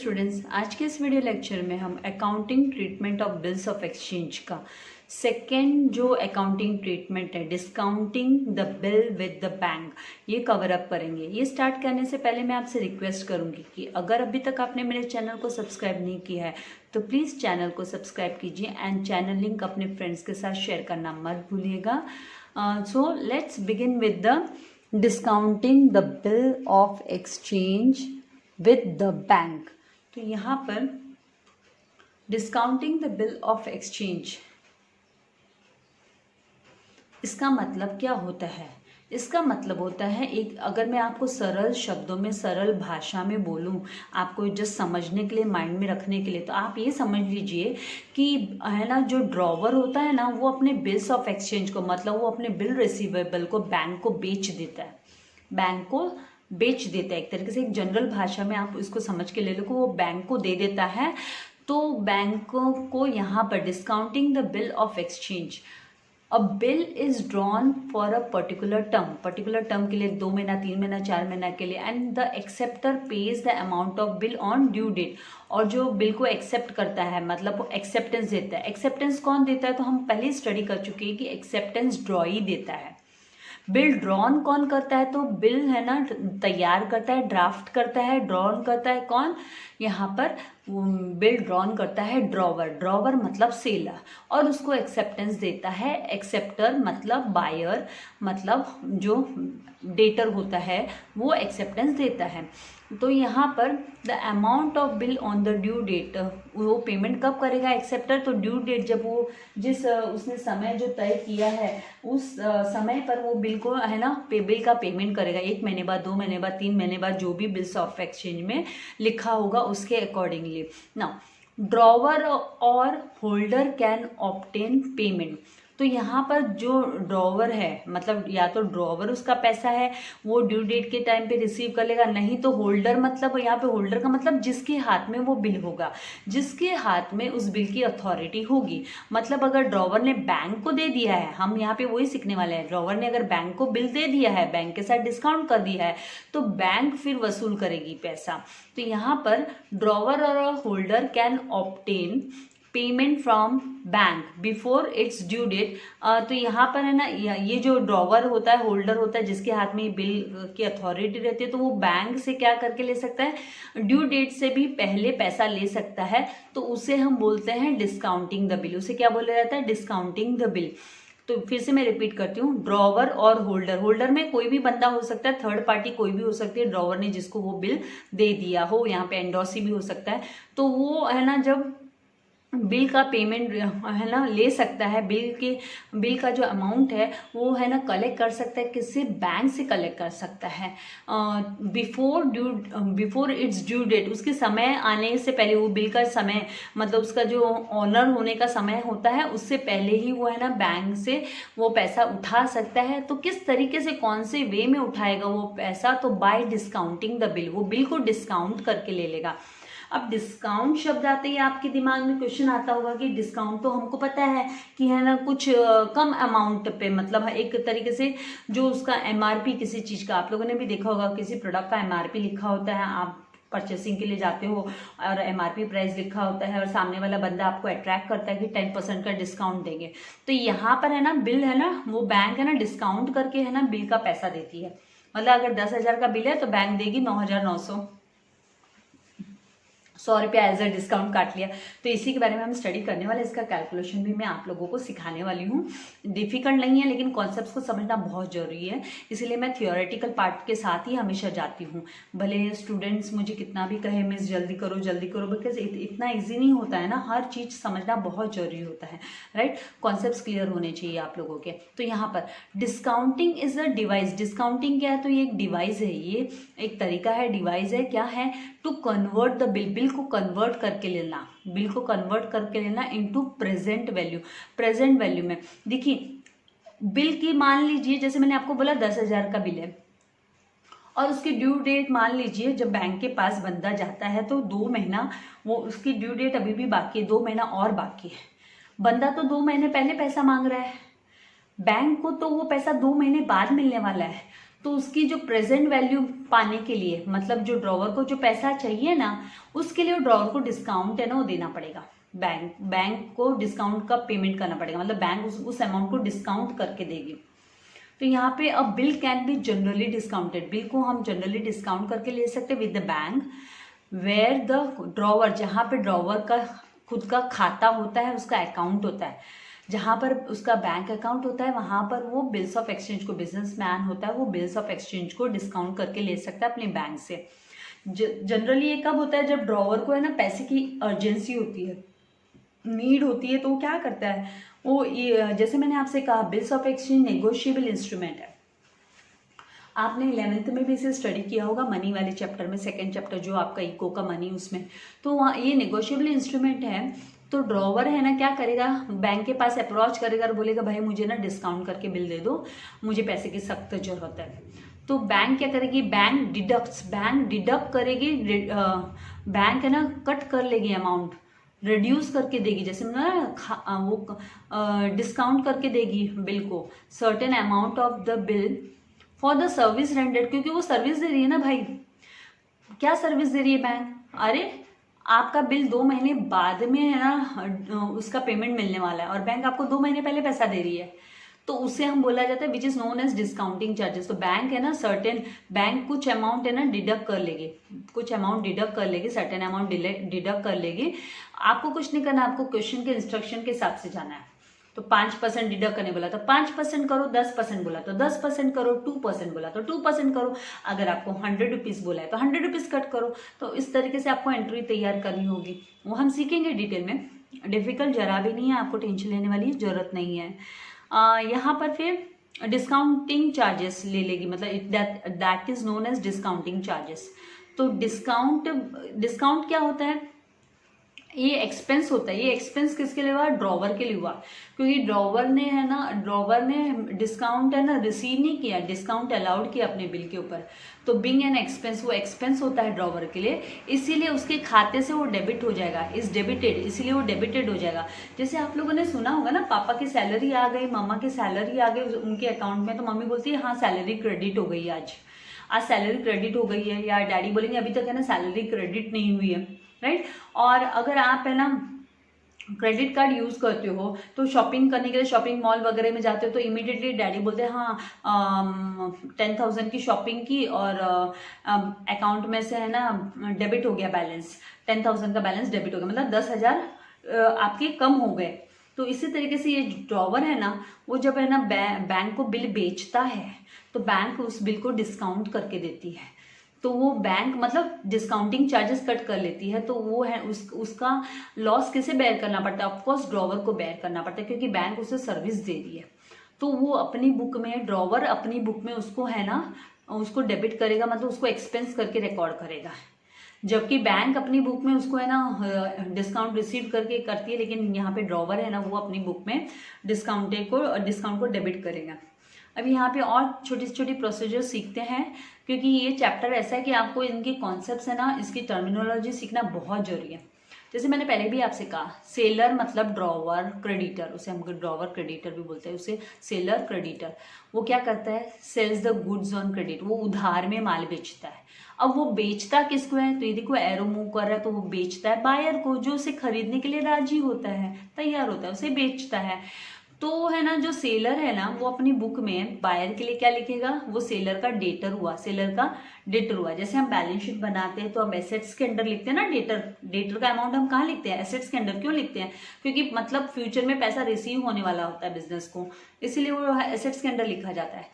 Students, आज के इस वीडियो लेक्चर में हम accounting treatment of bills of exchange का सेकेंड जो अकाउंटिंग ट्रीटमेंट है, discounting the bill with the bank, ये कवर अप करेंगे। ये स्टार्ट करने से पहले मैं आपसे रिक्वेस्ट करूंगी कि अगर अभी तक आपने मेरे चैनल को सब्सक्राइब नहीं किया है तो प्लीज़ चैनल को सब्सक्राइब कीजिए एंड चैनल लिंक अपने फ्रेंड्स के साथ शेयर करना मत भूलिएगा। So let's begin with the discounting the bill of exchange with the bank. तो यहाँ पर discounting the bill of exchange, इसका मतलब क्या होता है? इसका मतलब होता है, एक अगर मैं आपको सरल शब्दों में सरल भाषा में बोलूं, आपको जस्ट समझने के लिए, माइंड में रखने के लिए, तो आप ये समझ लीजिए कि है ना, जो ड्रॉवर होता है ना, वो अपने बिल्स ऑफ एक्सचेंज को, मतलब वो अपने बिल रिसीवेबल को बैंक को बेच देता है। बैंक को बेच देता है, एक तरीके से, एक जनरल भाषा में आप इसको समझ के ले लो कि वो बैंक को दे देता है। तो बैंक को यहाँ पर discounting the bill of exchange, a bill is drawn for a particular term के लिए 2 महीना, 3 महीना, 4 महीना के लिए, and the acceptor pays the amount of bill on due date. और जो बिल को एक्सेप्ट करता है, मतलब वो एक्सेप्टेंस देता है। एक्सेप्टेंस कौन देता है? तो हम पहले ही स्टडी कर चुके हैं कि एक्सेप्टेंस ड्रॉई देता है। बिल ड्रॉन कौन करता है? तो बिल है ना तैयार करता है, ड्राफ्ट करता है, ड्रॉन करता है कौन? यहाँ पर बिल ड्रॉन करता है ड्रॉवर। ड्रॉवर मतलब सेलर, और उसको एक्सेप्टेंस देता है एक्सेप्टर, मतलब बायर, मतलब जो डेटर होता है वो एक्सेप्टेंस देता है। तो यहाँ पर the amount of bill on the due date, वो पेमेंट कब करेगा एक्सेप्टर? तो ड्यू डेट, जब वो जिस उसने समय जो तय किया है उस समय पर वो बिल को है ना बिल का पेमेंट करेगा। 1 महीने बाद, 2 महीने बाद, 3 महीने बाद, जो भी बिल्स ऑफ एक्सचेंज में लिखा होगा उसके अकॉर्डिंगली। ना ड्रॉवर और होल्डर कैन ऑब्टेन पेमेंट। तो यहाँ पर जो ड्रॉवर है, मतलब या तो ड्रॉवर उसका पैसा है वो ड्यू डेट के टाइम पे रिसीव कर लेगा, नहीं तो होल्डर, मतलब यहाँ पे होल्डर का मतलब जिसके हाथ में वो बिल होगा, जिसके हाथ में उस बिल की अथॉरिटी होगी। मतलब अगर ड्रॉवर ने बैंक को दे दिया है, हम यहाँ पे वही सीखने वाले हैं, ड्रॉवर ने अगर बैंक को बिल दे दिया है, बैंक के साथ डिस्काउंट कर दिया है, तो बैंक फिर वसूल करेगी पैसा। तो यहाँ पर ड्रॉवर और holder can obtain payment from bank before its due date. तो यहाँ पर है ना, ये जो ड्रॉवर होता है, होल्डर होता है, जिसके हाथ में बिल की अथॉरिटी रहती है, तो वो बैंक से क्या करके ले सकता है? ड्यू डेट से भी पहले पैसा ले सकता है। तो उसे हम बोलते हैं डिस्काउंटिंग द बिल। उसे क्या बोला जाता है? Discounting the bill. तो फिर से मैं रिपीट करती हूँ, ड्रॉवर और होल्डर। होल्डर में कोई भी बंदा हो सकता है, थर्ड पार्टी कोई भी हो सकती है, ड्रॉवर ने जिसको वो बिल दे दिया हो, यहाँ पे एंडोसी भी हो सकता है। तो वो है ना, जब बिल का पेमेंट है ना ले सकता है, बिल का जो अमाउंट है वो है ना कलेक्ट कर सकता है, किससे? बैंक से कलेक्ट कर सकता है बिफोर इट्स ड्यू डेट। उसके समय आने से पहले, वो बिल का समय, मतलब उसका जो ऑनर होने का समय होता है, उससे पहले ही वो है ना बैंक से वो पैसा उठा सकता है। तो किस तरीके से, कौन से वे में उठाएगा वो पैसा? तो बाय डिस्काउंटिंग द बिल, वो बिल को डिस्काउंट करके ले लेगा। अब डिस्काउंट शब्द आते ही आपके दिमाग में क्वेश्चन आता होगा कि डिस्काउंट तो हमको पता है कि है ना कुछ कम अमाउंट पे, मतलब एक तरीके से जो उसका एमआरपी किसी चीज़ का, आप लोगों ने भी देखा होगा किसी प्रोडक्ट का एमआरपी लिखा होता है, आप परचेसिंग के लिए जाते हो और एमआरपी प्राइस लिखा होता है, और सामने वाला बंदा आपको अट्रैक्ट करता है कि 10% का डिस्काउंट देंगे। तो यहाँ पर है ना बिल है ना, वो बैंक है ना डिस्काउंट करके है ना बिल का पैसा देती है। मतलब अगर 10,000 का बिल है तो बैंक देगी 9,900, 100 रुपया एज अ डिस्काउंट काट लिया। तो इसी के बारे में हम स्टडी करने वाले, इसका कैलकुलेशन भी मैं आप लोगों को सिखाने वाली हूँ। डिफिकल्ट नहीं है, लेकिन कॉन्सेप्ट्स को समझना बहुत जरूरी है, इसीलिए मैं थियोरेटिकल पार्ट के साथ ही हमेशा जाती हूँ। भले स्टूडेंट्स मुझे कितना भी कहे मिस जल्दी करो जल्दी करो, बिकॉज इतना ईजी नहीं होता है ना, हर चीज़ समझना बहुत जरूरी होता है, राइट। कॉन्सेप्ट्स क्लियर होने चाहिए आप लोगों के। तो यहाँ पर discounting is a device. Discounting क्या है? तो ये एक डिवाइस है, ये एक तरीका है, डिवाइस है। क्या है? टू कन्वर्ट द बिल को कन्वर्ट करके लेना, बिल को कन्वर्ट करके लेना into present value. Present value में देखिए, बिल की मान लीजिए, जैसे मैंने आपको बोला 10,000 का बिल है, और उसकी ड्यू डेट मान लीजिए जब बैंक के पास बंदा जाता है तो 2 महीना, वो उसकी ड्यू डेट अभी भी बाकी है, 2 महीना और बाकी है। बंदा तो 2 महीने पहले पैसा मांग रहा है, बैंक को तो वो पैसा 2 महीने बाद मिलने वाला है। तो उसकी जो प्रेजेंट वैल्यू पाने के लिए, मतलब जो ड्रॉवर को जो पैसा चाहिए ना, उसके लिए ड्रॉवर को डिस्काउंट है ना वो देना पड़ेगा। बैंक को डिस्काउंट का पेमेंट करना पड़ेगा, मतलब बैंक उस अमाउंट को डिस्काउंट करके देगी। तो यहाँ पे अब bill can be generally discounted, bill को हम जनरली डिस्काउंट करके ले सकते with the bank where the drawer, जहाँ पे ड्रॉवर का खुद का खाता होता है, उसका अकाउंट होता है, जहाँ पर उसका बैंक अकाउंट होता है, वहाँ पर वो बिल्स ऑफ एक्सचेंज को, बिजनेसमैन होता है वो बिल्स ऑफ एक्सचेंज को डिस्काउंट करके ले सकता है अपने बैंक से। जनरली ये कब होता है, जब ड्रॉवर को है ना पैसे की अर्जेंसी होती है, नीड होती है, तो वो क्या करता है, वो जैसे मैंने आपसे कहा bills of exchange negotiable instrument है। आपने 11th में भी इसे स्टडी किया होगा, मनी वाले चैप्टर में, सेकंड चैप्टर जो आपका इको का मनी, उसमें। तो वहाँ ये नेगोशिएबल इंस्ट्रूमेंट है। तो ड्रॉवर है ना क्या करेगा, बैंक के पास अप्रोच करेगा और बोलेगा भाई मुझे ना डिस्काउंट करके बिल दे दो, मुझे पैसे की सख्त जरूरत है। तो बैंक क्या करेगी, बैंक डिडक्ट करेगी, बैंक है ना कट कर लेगी अमाउंट, रिड्यूस करके देगी, जैसे ना वो डिस्काउंट करके देगी बिल को, certain amount of the bill for the service rendered, क्योंकि वो सर्विस दे रही है ना भाई। क्या सर्विस दे रही है बैंक, अरे आपका बिल 2 महीने बाद में है ना उसका पेमेंट मिलने वाला है, और बैंक आपको 2 महीने पहले पैसा दे रही है, तो उसे हम बोला जाता है which is known as discounting charges. तो बैंक है ना सर्टेन, बैंक कुछ अमाउंट है ना डिडक्ट कर लेगी, कुछ अमाउंट डिडक्ट कर लेगी, सर्टेन अमाउंट डिडक्ट कर लेगी। आपको कुछ नहीं करना, आपको क्वेश्चन के इंस्ट्रक्शन के हिसाब से जाना है। तो 5% डिडक्ट करने बोला तो 5% करो, 10% बोला तो 10% करो, 2% बोला तो 2% करो, अगर आपको 100 रुपीज़ बोला है तो 100 रुपीज़ कट करो। तो इस तरीके से आपको एंट्री तैयार करनी होगी, वो हम सीखेंगे डिटेल में, डिफिकल्ट जरा भी नहीं है, आपको टेंशन लेने वाली जरूरत नहीं है। यहाँ पर फिर डिस्काउंटिंग चार्जेस ले लेगी, मतलब that is known as discounting charges. तो डिस्काउंट क्या होता है, ये एक्सपेंस होता है। ये एक्सपेंस किसके लिए हुआ, ड्रॉवर के लिए हुआ, क्योंकि ड्रॉवर ने डिस्काउंट है ना रिसीव नहीं किया, डिस्काउंट अलाउड किया अपने बिल के ऊपर। तो बिंग एन एक्सपेंस, वो एक्सपेंस होता है ड्रॉवर के लिए, इसीलिए उसके खाते से वो डेबिट हो जाएगा, इज डेबिटेड, इसीलिए वो डेबिटेड हो जाएगा। जैसे आप लोगों ने सुना होगा ना, पापा की सैलरी आ गई, मामा की सैलरी आ गई उनके अकाउंट में, तो मम्मी बोलती है हाँ सैलरी क्रेडिट हो गई, आज सैलरी क्रेडिट हो गई है, या डैडी बोलेंगे अभी तक है ना सैलरी क्रेडिट नहीं हुई है, राइट। और अगर आप है ना क्रेडिट कार्ड यूज करते हो तो शॉपिंग करने के लिए शॉपिंग मॉल वगैरह में जाते हो, तो इमीडिएटली डैडी बोलते हैं हाँ 10,000 की शॉपिंग की और अकाउंट में से है ना डेबिट हो गया बैलेंस, 10,000 का बैलेंस डेबिट हो गया, मतलब 10,000 आपके कम हो गए। तो इसी तरीके से ये ड्रॉवर है ना, वो जब है ना बैंक को बिल बेचता है तो बैंक उस बिल को डिस्काउंट करके देती है, तो वो बैंक मतलब डिस्काउंटिंग चार्जेस कट कर लेती है। तो वो है उसका लॉस किसे बेयर करना पड़ता है, ऑफकोर्स ड्रॉवर को बेयर करना पड़ता है, क्योंकि बैंक उसे सर्विस दे रही है। तो वो अपनी बुक में, ड्रॉवर अपनी बुक में उसको है ना उसको डेबिट करेगा, मतलब उसको एक्सपेंस करके रिकॉर्ड करेगा, जबकि बैंक अपनी बुक में उसको है ना डिस्काउंट रिसीव करके करती है, लेकिन यहाँ पे ड्रॉवर है ना वो अपनी बुक में डिस्काउंट को डेबिट करेगा। अब यहाँ पे और छोटी छोटी प्रोसीजर सीखते हैं, क्योंकि ये चैप्टर ऐसा है कि आपको इनके कॉन्सेप्ट्स है ना, इसकी टर्मिनोलॉजी सीखना बहुत जरूरी है। जैसे मैंने पहले भी आपसे कहा, सेलर मतलब ड्रॉवर, क्रेडिटर, उसे हम ड्रॉवर क्रेडिटर भी बोलते हैं, उसे सेलर क्रेडिटर। वो क्या करता है, sells the goods on credit, वो उधार में माल बेचता है। अब वो बेचता किसको है, तो ये देखो एरो मूव कर रहा है, तो वो बेचता है बायर को, जो उसे खरीदने के लिए राजी होता है, तैयार होता है, उसे बेचता है। तो है ना जो सेलर है ना वो अपनी बुक में बायर के लिए क्या लिखेगा, वो सेलर का डेटर हुआ, जैसे हम बैलेंस शीट बनाते हैं तो हम एसेट्स के अंडर लिखते हैं ना, डेटर का अमाउंट हम कहाँ लिखते हैं, एसेट्स के अंडर। क्यों लिखते हैं, क्योंकि मतलब फ्यूचर में पैसा रिसीव होने वाला होता है बिजनेस को, इसीलिए वो एसेट्स के अंडर लिखा जाता है।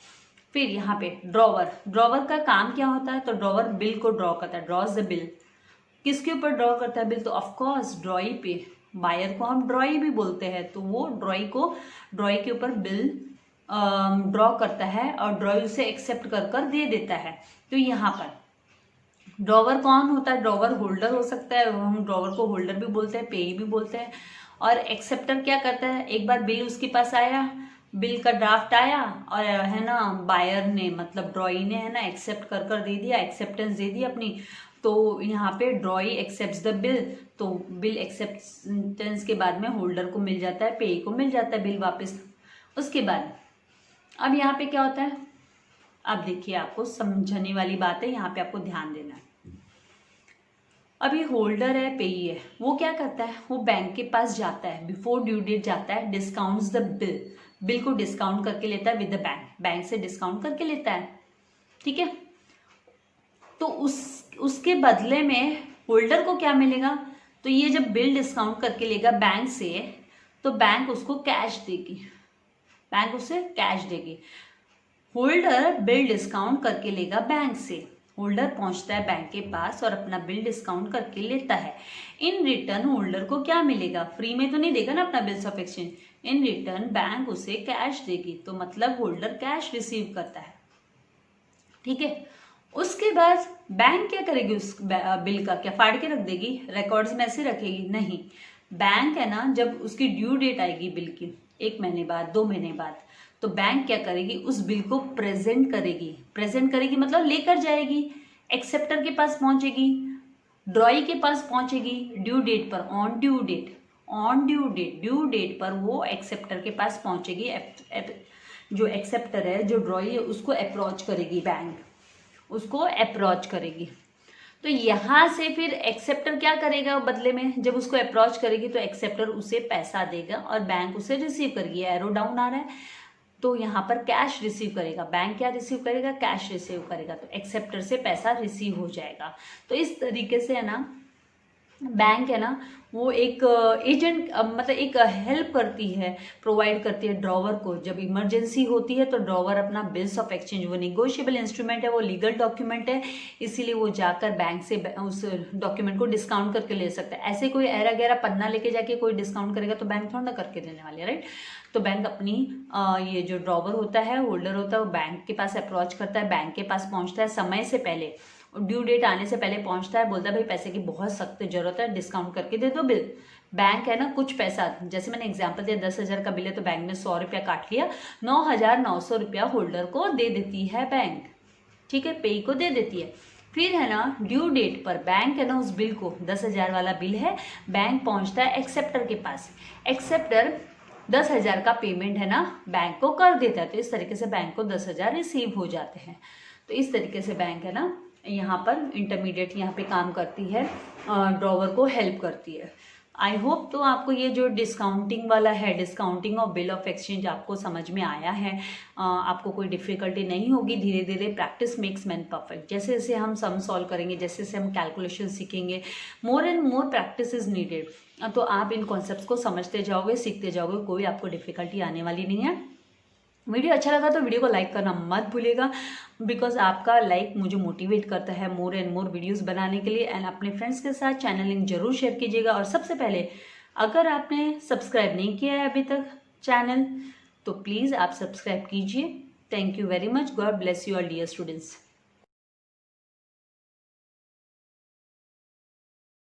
फिर यहाँ पे ड्रॉवर का काम क्या होता है, तो ड्रॉवर बिल को ड्रॉ करता है, ड्रॉज द बिल। किसके ऊपर ड्रॉ करता है बिल, तो ऑफकोर्स ड्रॉई पे, बायर को हम ड्रॉई भी बोलते हैं, तो वो ड्रॉई के ऊपर बिल ड्रॉ करता है और ड्रॉई उसे एक्सेप्ट कर दे देता है। तो यहाँ पर ड्रॉवर कौन होता है, ड्रॉवर होल्डर हो सकता है, हम ड्रॉवर को होल्डर भी बोलते हैं, पेई भी बोलते हैं। और एक्सेप्टर क्या करता है, एक बार बिल उसके पास आया, बिल का ड्राफ्ट आया और है ना बायर ने मतलब ड्रॉई ने है ना एक्सेप्ट कर दे दिया, एक्सेप्टेंस दे दी अपनी। तो यहाँ पे ड्रॉई एक्सेप्ट्स द बिल, तो बिल एक्सेप्टेंस के बाद में होल्डर को मिल जाता है, पे को मिल जाता है बिल वापस। उसके बाद अब यहाँ पे क्या होता है, अब देखिए, आपको समझने वाली बात है, यहाँ पे आपको ध्यान देना है। अभी होल्डर है, पेई है, वो क्या करता है, वो बैंक के पास जाता है, बिफोर ड्यू डेट जाता है, डिस्काउंट्स द बिल को डिस्काउंट करके लेता है विद द बैंक से डिस्काउंट करके लेता है, ठीक है। तो उसके बदले में होल्डर को क्या मिलेगा, तो ये जब बिल डिस्काउंट करके लेगा बैंक से, तो बैंक उसको कैश देगी, बैंक उसे कैश देगी। होल्डर बिल डिस्काउंट करके लेगा बैंक से, होल्डर पहुंचता है बैंक के पास और अपना बिल डिस्काउंट करके लेता है। इन रिटर्न होल्डर को क्या मिलेगा, फ्री में तो नहीं देगा ना अपना bills of exchange, in return bank उसे कैश देगी, तो मतलब होल्डर कैश रिसीव करता है, ठीक है। उसके बाद बैंक क्या करेगी, उस बिल का क्या फाड़ के रख देगी, रिकॉर्ड्स में ऐसे रखेगी, नहीं। बैंक है ना, जब उसकी ड्यू डेट आएगी बिल की 1 महीने बाद, 2 महीने बाद, तो बैंक क्या करेगी, उस बिल को प्रेजेंट करेगी मतलब लेकर जाएगी, एक्सेप्टर के पास पहुंचेगी, ड्रॉई के पास पहुंचेगी, ड्यू डेट पर, ऑन ड्यू डेट पर वो एक्सेप्टर के पास पहुंचेगी। जो एक्सेप्टर है, जो ड्रॉई है, उसको अप्रोच करेगी, बैंक उसको अप्रोच करेगी। तो यहाँ से फिर एक्सेप्टर क्या करेगा बदले में, जब उसको अप्रोच करेगी तो एक्सेप्टर उसे पैसा देगा और बैंक उसे रिसीव करेगी। एरो डाउन आ रहा है, तो यहाँ पर कैश रिसीव करेगा, बैंक क्या रिसीव करेगा, कैश रिसीव करेगा, तो एक्सेप्टर से पैसा रिसीव हो जाएगा। तो इस तरीके से है ना, बैंक है ना, वो एक एजेंट मतलब एक हेल्प करती है, प्रोवाइड करती है ड्रॉवर को। जब इमरजेंसी होती है तो ड्रॉवर अपना बिल्स ऑफ एक्सचेंज, वो निगोशिएबल इंस्ट्रूमेंट है, वो लीगल डॉक्यूमेंट है, इसीलिए वो जाकर बैंक से उस डॉक्यूमेंट को डिस्काउंट करके ले सकता है। ऐसे कोई ऐरा गैरा पन्ना लेके जाके कोई डिस्काउंट करेगा तो बैंक थोड़ा ना करके देने वाले, राइट। तो बैंक अपनी ये जो ड्रॉवर होता है, होल्डर होता है, वो बैंक के पास अप्रोच करता है, बैंक के पास पहुंचता है समय से पहले, ड्यू डेट आने से पहले पहुंचता है, बोलता है भाई पैसे की बहुत सख्त जरूरत है, डिस्काउंट करके दे दो बिल। बैंक है ना, कुछ पैसा, जैसे मैंने एग्जांपल दिया 10,000 का बिल है तो बैंक ने 100 रुपया काट लिया, 9,900 रुपया होल्डर को दे देती है बैंक, ठीक है, पेई को दे देती है। फिर है ना, ड्यू डेट पर बैंक है ना, उस बिल को, 10,000 वाला बिल है, बैंक पहुंचता है एक्सेप्टर के पास, एक्सेप्टर 10,000 का पेमेंट है ना बैंक को कर देता है, तो इस तरीके से बैंक को 10,000 रिसीव हो जाते हैं। तो इस तरीके से बैंक है ना, यहाँ पर इंटरमीडिएट यहाँ पे काम करती है, ड्रॉवर को हेल्प करती है। आई होप तो आपको ये जो डिस्काउंटिंग वाला है, discounting of bill of exchange आपको समझ में आया है, आपको कोई डिफिकल्टी नहीं होगी। धीरे धीरे प्रैक्टिस मेक्स मैन परफेक्ट, जैसे जैसे हम सम सॉल्व करेंगे, जैसे जैसे हम कैलकुलेशन सीखेंगे, more and more practice is needed, तो आप इन कॉन्सेप्ट्स को समझते जाओगे, सीखते जाओगे, कोई आपको डिफिकल्टी आने वाली नहीं है। वीडियो अच्छा लगा तो वीडियो को लाइक करना मत भूलिएगा, बिकॉज आपका लाइक मुझे मोटिवेट करता है मोर एंड मोर वीडियोस बनाने के लिए। एंड अपने फ्रेंड्स के साथ चैनल लिंक जरूर शेयर कीजिएगा। और सबसे पहले, अगर आपने सब्सक्राइब नहीं किया है अभी तक चैनल, तो प्लीज़ आप सब्सक्राइब कीजिए। Thank you very much. God bless you all dear students.